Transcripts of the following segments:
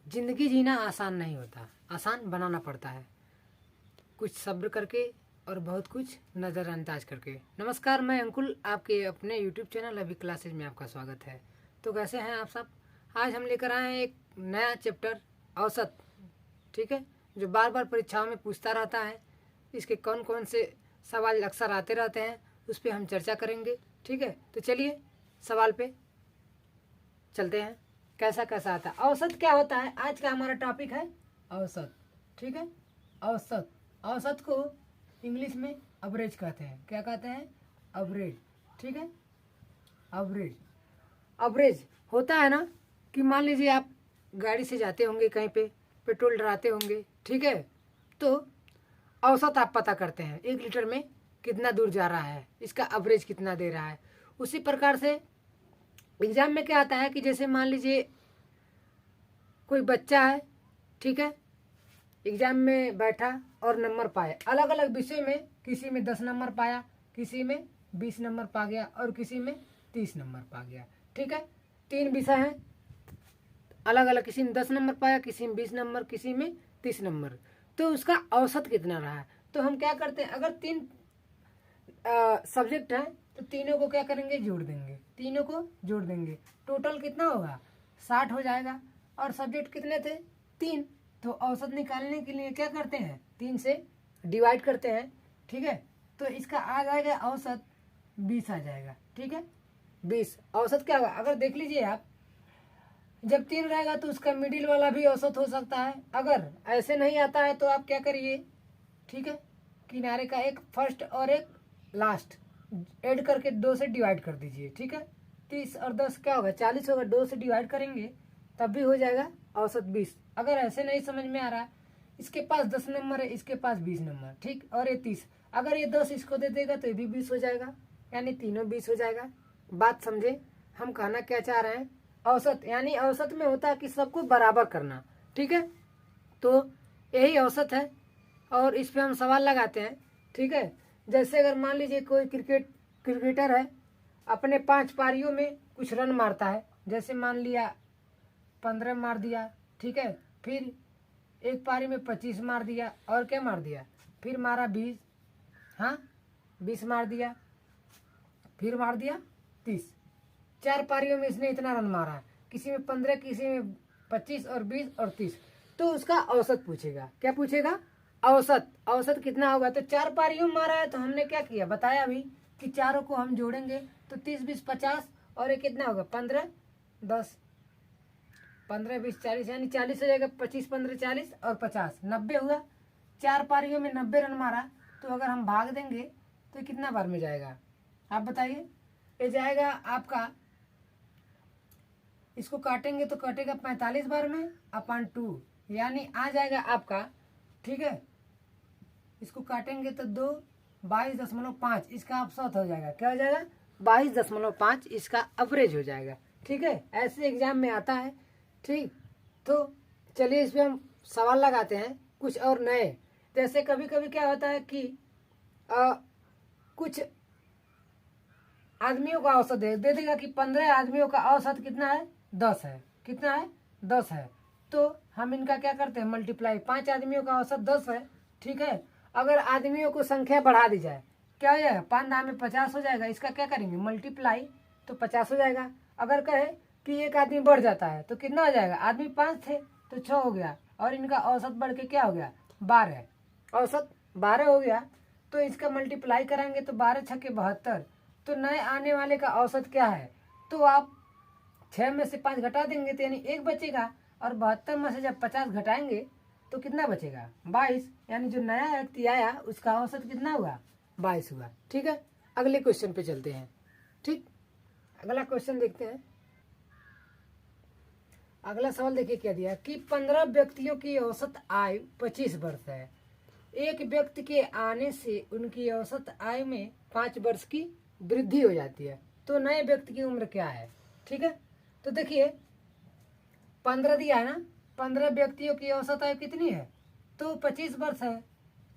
जिंदगी जीना आसान नहीं होता, आसान बनाना पड़ता है, कुछ सब्र करके और बहुत कुछ नज़रअंदाज करके। नमस्कार, मैं अंकुल, आपके अपने यूट्यूब चैनल अभी क्लासेज में आपका स्वागत है। तो कैसे हैं आप सब? आज हम लेकर आए हैं एक नया चैप्टर, औसत। ठीक है, जो बार बार परीक्षाओं में पूछता रहता है। इसके कौन कौन से सवाल अक्सर आते रहते हैं, उस पर हम चर्चा करेंगे। ठीक है, तो चलिए सवाल पे चलते हैं। कैसा कैसा आता है, औसत क्या होता है? आज का हमारा टॉपिक है औसत। ठीक है, औसत। औसत को इंग्लिश में एवरेज कहते हैं। क्या कहते हैं? एवरेज। ठीक है, एवरेज। एवरेज होता है ना कि मान लीजिए आप गाड़ी से जाते होंगे, कहीं पे पेट्रोल डलाते होंगे। ठीक है, तो औसत आप पता करते हैं, 1 लीटर में कितना दूर जा रहा है, इसका एवरेज कितना दे रहा है। उसी प्रकार से एग्जाम में क्या आता है कि जैसे मान लीजिए कोई बच्चा है, ठीक है, एग्जाम में बैठा और नंबर पाए अलग अलग विषय में। किसी में 10 नंबर पाया, किसी में 20 नंबर पा गया और किसी में 30 नंबर पा गया। ठीक है, 3 विषय हैं अलग अलग, किसी में 10 नंबर पाया, किसी में 20 नंबर, किसी में 30 नंबर। तो उसका औसत कितना रहा है? तो हम क्या करते हैं, अगर 3 सब्जेक्ट हैं तो तीनों को क्या करेंगे? जोड़ देंगे, तीनों को जोड़ देंगे। टोटल कितना होगा? 60 हो जाएगा। और सब्जेक्ट कितने थे? 3। तो औसत निकालने के लिए क्या करते हैं? 3 से डिवाइड करते हैं। ठीक है, तो इसका आ जाएगा औसत 20 आ जाएगा। ठीक है, 20 औसत क्या होगा? अगर देख लीजिए आप, जब 3 रहेगा तो उसका मिडिल वाला भी औसत हो सकता है। अगर ऐसे नहीं आता है तो आप क्या करिए, ठीक है, किनारे का एक फर्स्ट और एक लास्ट ऐड करके 2 से डिवाइड कर दीजिए। ठीक है, 30 और 10 क्या होगा? 40 होगा। 2 से डिवाइड करेंगे तब भी हो जाएगा औसत 20। अगर ऐसे नहीं समझ में आ रहा, इसके पास 10 नंबर है, इसके पास 20 नंबर, ठीक, और ये 30, अगर ये 10 इसको दे देगा तो ये भी 20 हो जाएगा, यानी तीनों 20 हो जाएगा। बात समझे हम कहना क्या चाह रहे हैं? औसत यानी औसत में होता है कि सबको बराबर करना। ठीक है, तो यही औसत है और इस पे हम सवाल लगाते हैं। ठीक है, जैसे अगर मान लीजिए कोई क्रिकेटर है, अपने 5 पारियों में कुछ रन मारता है, जैसे मान लिया 15 मार दिया। ठीक है, फिर एक पारी में 25 मार दिया, और क्या मार दिया, फिर मारा 20, हाँ 20 मार दिया, फिर मार दिया 30। 4 पारियों में इसने इतना रन मारा, किसी में 15, किसी में 25 और 20 और 30। तो उसका औसत पूछेगा। क्या पूछेगा? औसत। औसत कितना होगा? तो 4 पारियों में मारा है, तो हमने क्या किया, बताया अभी कि चारों को हम जोड़ेंगे तो 30 20 50 और ये कितना होगा? 15 10 15 20 40, यानी 40 हो जाएगा। 25 15 40 और 50 90 हुआ। 4 पारियों में 90 रन मारा, तो अगर हम भाग देंगे तो कितना बार में जाएगा आप बताइए? ये जाएगा आपका, इसको काटेंगे तो कटेगा 45 बार में अपॉन 2, यानी आ जाएगा आपका, ठीक है, इसको काटेंगे तो 2 22.5, इसका औसत हो जाएगा। क्या हो जाएगा? 22.5 इसका एवरेज हो जाएगा। ठीक है, ऐसे एग्जाम में आता है। ठीक, तो चलिए इस पर हम सवाल लगाते हैं कुछ और नए। जैसे कभी कभी क्या होता है कि कुछ आदमियों का औसत दे देगा कि 15 आदमियों का औसत कितना है? 10 है। कितना है? 10 है। तो हम इनका क्या करते हैं? मल्टीप्लाई। 5 आदमियों का औसत 10 है। ठीक है, अगर आदमियों को संख्या बढ़ा दी जाए, क्या हो जाएगा? 5 दाम में 50 हो जाएगा। इसका क्या करेंगे? मल्टीप्लाई, तो 50 हो जाएगा। अगर कहे कि एक आदमी बढ़ जाता है तो कितना हो जाएगा? आदमी 5 थे तो 6 हो गया, और इनका औसत बढ़ के क्या हो गया? 12। औसत 12 हो गया, तो इसका मल्टीप्लाई करेंगे तो 12 छक्के 72। तो नए आने वाले का औसत क्या है? तो आप 6 में से 5 घटा देंगे तो यानी 1 बचेगा, और 72 में से जब 50 घटाएंगे तो कितना बचेगा? 22। यानी जो नया व्यक्ति आया उसका औसत कितना हुआ? 22 हुआ। ठीक है, अगले क्वेश्चन पे चलते हैं। ठीक, अगला क्वेश्चन देखते हैं। अगला सवाल देखिए क्या दिया कि 15 व्यक्तियों की औसत आयु 25 वर्ष है। एक व्यक्ति के आने से उनकी औसत आयु में 5 वर्ष की वृद्धि हो जाती है, तो नए व्यक्ति की उम्र क्या है? ठीक है, तो देखिए 15 दिया है ना, 15 व्यक्तियों की औसत आयु कितनी है? तो 25 वर्ष है।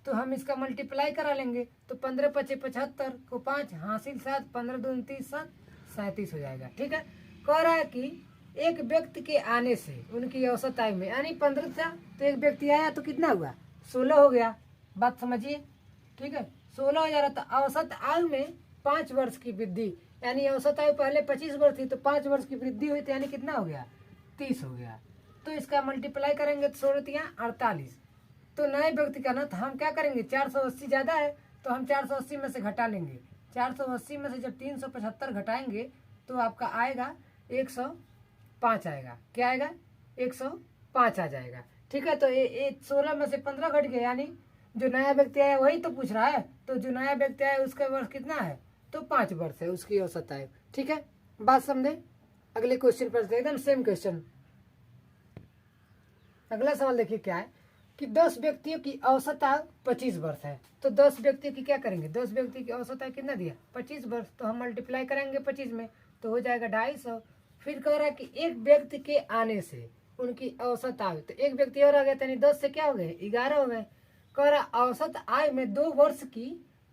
तो हम इसका मल्टीप्लाई करा लेंगे तो 15 25 75 को 5 हासिल 7, 15 दूनी 30 7 37 हो जाएगा। ठीक है, कह रहा है कि एक व्यक्ति के आने से उनकी औसत आयु में, यानी 15 था तो एक व्यक्ति आया तो कितना हुआ, 16 हो गया। बात समझिए, ठीक है, 16 हो जा रहा था। औसत आयु में 5 वर्ष की वृद्धि, यानी औसत आयु पहले 25 वर्ष थी तो 5 वर्ष की वृद्धि हुई, तो यानी कितना हो गया, 30 हो गया। तो इसका मल्टीप्लाई करेंगे तो 16 48। तो नए व्यक्ति का ना, तो हम क्या करेंगे, 480 ज़्यादा है तो हम 480 में से घटा लेंगे। 480 में से जब 375 घटाएंगे तो आपका आएगा 105 आएगा। क्या आएगा, 105 आ जाएगा। ठीक है, तो ये 16 में से 15 घट गए, यानी जो नया व्यक्ति आया वही तो पूछ रहा है। तो जो नया व्यक्ति आया उसका वर्ष कितना है, तो 5 वर्ष है उसकी औसत आयु। ठीक है, बात समझे। अगले क्वेश्चन पर एकदम सेम क्वेश्चन। अगला सवाल देखिए क्या है कि 10 व्यक्तियों की औसत आयु 25 वर्ष है। तो 10 व्यक्तियों की क्या करेंगे, 10 व्यक्ति की औसत आयु कितना दिया, 25 वर्ष। तो हम मल्टीप्लाई करेंगे 25 में तो हो जाएगा 250। फिर कह रहा है कि एक व्यक्ति के आने से उनकी औसत आयु, तो एक व्यक्ति और आ गया, यानी 10 से क्या हो गए, 11 हो गए। कह रहा औसत आयु में 2 वर्ष की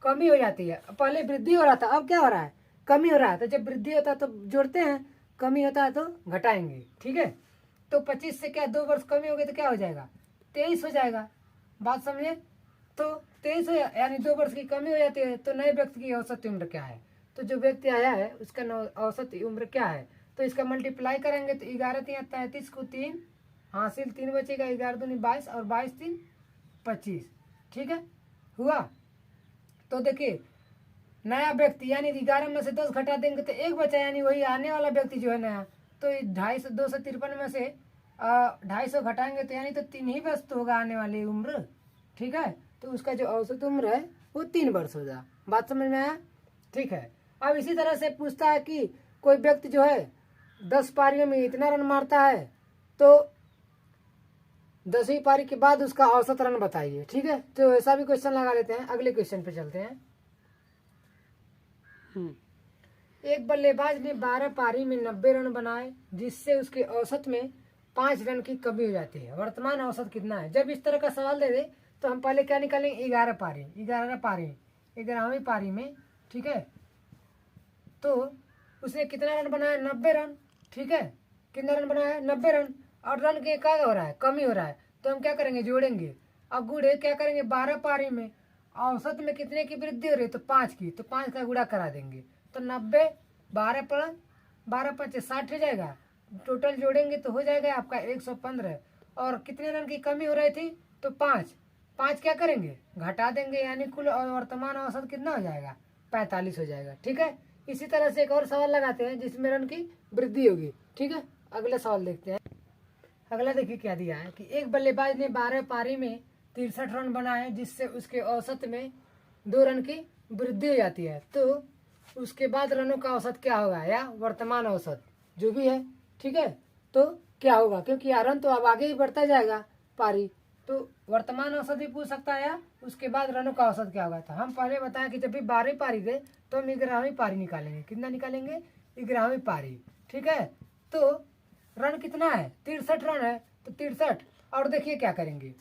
कमी हो जाती है। पहले वृद्धि हो रहा था, अब क्या हो रहा है, कमी हो रहा है। तो जब वृद्धि होता है तो जोड़ते हैं, कमी होता है तो घटाएंगे। ठीक है, तो 25 से क्या 2 वर्ष कमी हो गई तो क्या हो जाएगा, 23 हो जाएगा। बात समझे, तो 23 हो, यानी 2 वर्ष की कमी हो जाती है। तो नए व्यक्ति की औसत उम्र क्या है, तो जो व्यक्ति आया है उसका औसत उम्र क्या है, तो इसका मल्टीप्लाई करेंगे तो 11 3 33 को 3 हासिल 3 बचेगा, 11 दूनी 22 और 22 3 25। ठीक है, हुआ। तो देखिए नया व्यक्ति यानी 11 में से 10 घटा देंगे तो 1 बचा, यानी वही आने वाला व्यक्ति जो है नया। तो 250 253 में से 250 घटाएंगे तो यानी तो 3 ही वर्ष तो होगा आने वाली उम्र। ठीक है, तो उसका जो औसत उम्र है वो 3 वर्ष होगा। बात समझ में आया। ठीक है, अब इसी तरह से पूछता है कि कोई व्यक्ति जो है 10 पारियों में इतना रन मारता है तो 10वीं पारी के बाद उसका औसत रन बताइए। ठीक है, तो ऐसा भी क्वेश्चन लगा लेते हैं। अगले क्वेश्चन पे चलते हैं। एक बल्लेबाज ने 12 पारी में 90 रन बनाए जिससे उसके औसत में 5 रन की कमी हो जाती है। वर्तमान औसत कितना है। जब इस तरह का सवाल दे दे तो हम पहले क्या निकालेंगे, 11 पारी 11वीं पारी में। ठीक है, तो उसने कितना रन बनाया, 90 रन। ठीक है, कितना रन बनाया, 90 रन। और रन के क्या हो रहा है, कमी हो रहा है। तो हम क्या करेंगे, जोड़ेंगे। अब गुड़े क्या करेंगे, 12 पारी में औसत में कितने की वृद्धि हो रही है, तो 5 की। तो 5 का गुणा करा देंगे तो 90 12 पर 12 5 60 हो जाएगा। टोटल जोड़ेंगे तो हो जाएगा आपका 115। और कितने रन की कमी हो रही थी, तो 5 क्या करेंगे, घटा देंगे, यानी कुल वर्तमान औसत कितना हो जाएगा, 45 हो जाएगा। ठीक है, इसी तरह से एक और सवाल लगाते हैं जिसमें रन की वृद्धि होगी। ठीक है, अगला सवाल देखते हैं। अगला देखिए क्या दिया है कि एक बल्लेबाज ने 12 पारी में 63 रन बनाए जिससे उसके औसत में 2 रन की वृद्धि हो जाती है। तो उसके बाद रनों का औसत क्या होगा, या वर्तमान औसत जो भी है। ठीक है, तो क्या होगा, क्योंकि रन तो अब आगे ही बढ़ता जाएगा पारी, तो वर्तमान औसत भी पूछ सकता है या उसके बाद रनों का औसत क्या होगा। तो हम पहले बताएं कि जब भी 12वीं पारी गए तो हम 11वीं पारी निकालेंगे। कितना निकालेंगे, 11वीं पारी। ठीक है, तो रन कितना है, 63 रन है, तो 63। और देखिए क्या करेंगे,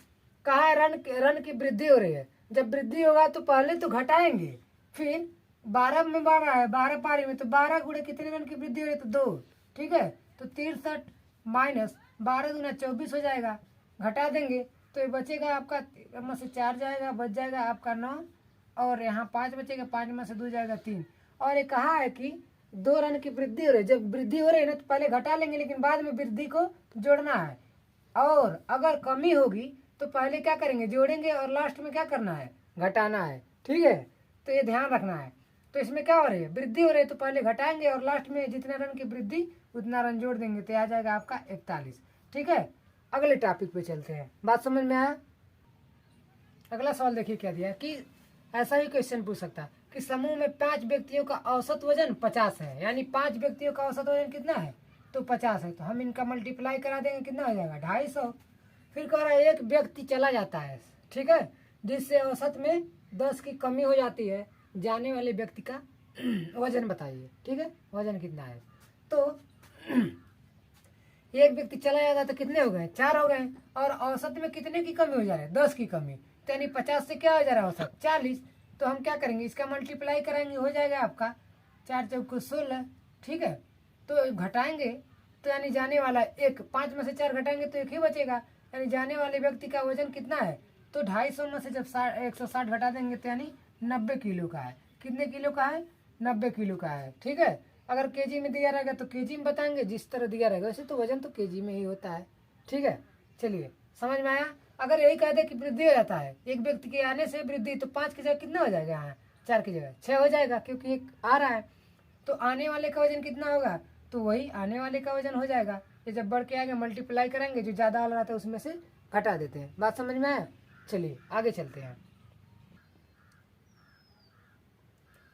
कहा है रन की वृद्धि हो रही है। जब वृद्धि होगा तो पहले तो घटाएंगे, फिर 12 में 12 है, 12 पारी में, तो 12 गुणे कितने रन की वृद्धि हो रही है, तो 2। ठीक है, तो 63 माइनस 12 दूना 24 हो जाएगा। घटा देंगे तो ये बचेगा आपका, में से 4 जाएगा, बच जाएगा आपका 9, और यहाँ 5 बचेगा, 5 में से 2 जाएगा 3। और ये कहा है कि 2 रन की वृद्धि हो रही है। जब वृद्धि हो रही है ना तो पहले घटा लेंगे, लेकिन बाद में वृद्धि को जोड़ना है। और अगर कमी होगी तो पहले क्या करेंगे, जोड़ेंगे, और लास्ट में क्या करना है, घटाना है। ठीक है, तो ये ध्यान रखना है। तो इसमें क्या हो रही है, वृद्धि हो रही है, तो पहले घटाएंगे और लास्ट में जितने रन की वृद्धि उतना रन जोड़ देंगे, तो आ जाएगा आपका 41। ठीक है, अगले टॉपिक पे चलते हैं। बात समझ में आया। अगला सवाल देखिए क्या दिया कि ऐसा ही क्वेश्चन पूछ सकता है कि समूह में 5 व्यक्तियों का औसत वजन 50 है, यानी 5 व्यक्तियों का औसत वजन कितना है, तो 50 है। तो हम इनका मल्टीप्लाई करा देंगे, कितना हो जाएगा, 250। फिर कह रहा है एक व्यक्ति चला जाता है। ठीक है, जिससे औसत में 10 की कमी हो जाती है, जाने वाले व्यक्ति का वजन बताइए। ठीक है, वजन कितना है। तो एक व्यक्ति चला जाता है तो कितने हो गए, 4 हो गए। और औसत में कितने की कमी हो जा रही है, 10 की कमी, यानी 50 से क्या हो जा रहा है, औसत 40। तो हम क्या करेंगे, इसका मल्टीप्लाई कराएंगे, हो जाएगा आपका 4 चौको 16। ठीक है, तो घटाएंगे तो यानी जाने वाला एक, 5 में से 4 घटाएंगे तो एक ही बचेगा, यानी जाने वाले व्यक्ति का वजन कितना है, तो 250 में से जब 160 घटा देंगे तो यानी 90 किलो का है। कितने किलो का है, 90 किलो का है। ठीक है, अगर केजी में दिया रहेगा तो केजी में बताएंगे, जिस तरह दिया रहेगा वैसे तो वजन तो केजी में ही होता है। ठीक है, चलिए समझ में आया। अगर यही कह दे कि वृद्धि हो जाता है, एक व्यक्ति के आने से वृद्धि, तो 5 की जगह कितना हो जाएगा, यहाँ 4 की जगह 6 हो जाएगा, क्योंकि एक आ रहा है। तो आने वाले का वजन कितना होगा, तो वही आने वाले का वजन हो जाएगा। ये जब बढ़ के आएगा मल्टीप्लाई करेंगे, जो ज़्यादा वाला रहता है उसमें से घटा देते हैं। बात समझ में आया। चलिए आगे चलते हैं।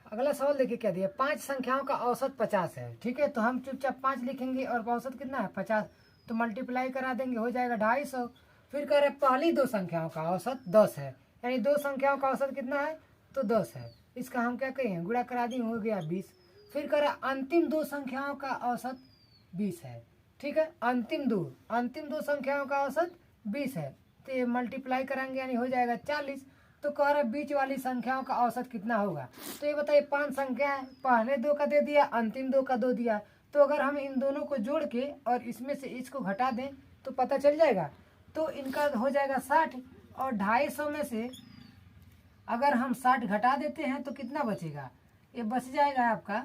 अगला सवाल देखिए क्या दिया, 5 संख्याओं का औसत 50 है। ठीक है, तो हम चुपचाप 5 लिखेंगे और औसत कितना है 50, तो मल्टीप्लाई करा देंगे, हो जाएगा 250। फिर कह रहे पहली 2 संख्याओं का औसत 10 है, यानी 2 संख्याओं का औसत कितना है, तो 10 है। इसका हम क्या कहें, गुणा करा दी, हो गया 20। फिर कह रहे अंतिम 2 संख्याओं का औसत 20 है। ठीक है, अंतिम दो संख्याओं का औसत 20 है, तो ये मल्टीप्लाई कराएंगे यानी हो जाएगा 40। तो कह रहा बीच वाली संख्याओं का औसत कितना होगा, तो ये बताइए 5 संख्या है, पहले 2 का दे दिया, अंतिम 2 का 2 दिया, तो अगर हम इन दोनों को जोड़ के और इसमें से इसको घटा दें तो पता चल जाएगा। तो इनका हो जाएगा 60, और 250 में से अगर हम 60 घटा देते हैं तो कितना बचेगा, ये बच जाएगा आपका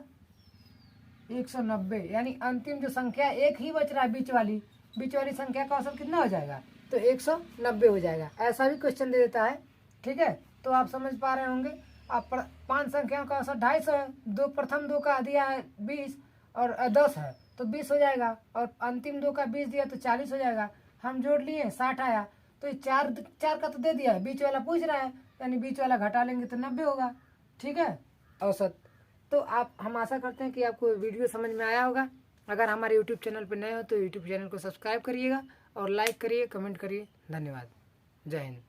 190, यानी अंतिम जो संख्या एक ही बच रहा है, बीच वाली संख्या का औसत कितना हो जाएगा, तो 190 हो जाएगा। ऐसा भी क्वेश्चन दे देता है। ठीक है, तो आप समझ पा रहे होंगे। आप 5 संख्याओं का औसत 250 है, प्रथम 2 का दिया है 20 और 10 है तो 20 हो जाएगा, और अंतिम 2 का 20 दिया तो 40 हो जाएगा। हम जोड़ लिए 60 आया, तो 4 का तो दे दिया है, बीच वाला पूछ रहा है, यानी बीच वाला घटा लेंगे तो 90 होगा। ठीक है, औसत। तो हम आशा करते हैं कि आपको वीडियो समझ में आया होगा। अगर हमारे यूट्यूब चैनल पर नए हो तो यूट्यूब चैनल को सब्सक्राइब करिएगा और लाइक करिए, कमेंट करिए। धन्यवाद। जय हिंद।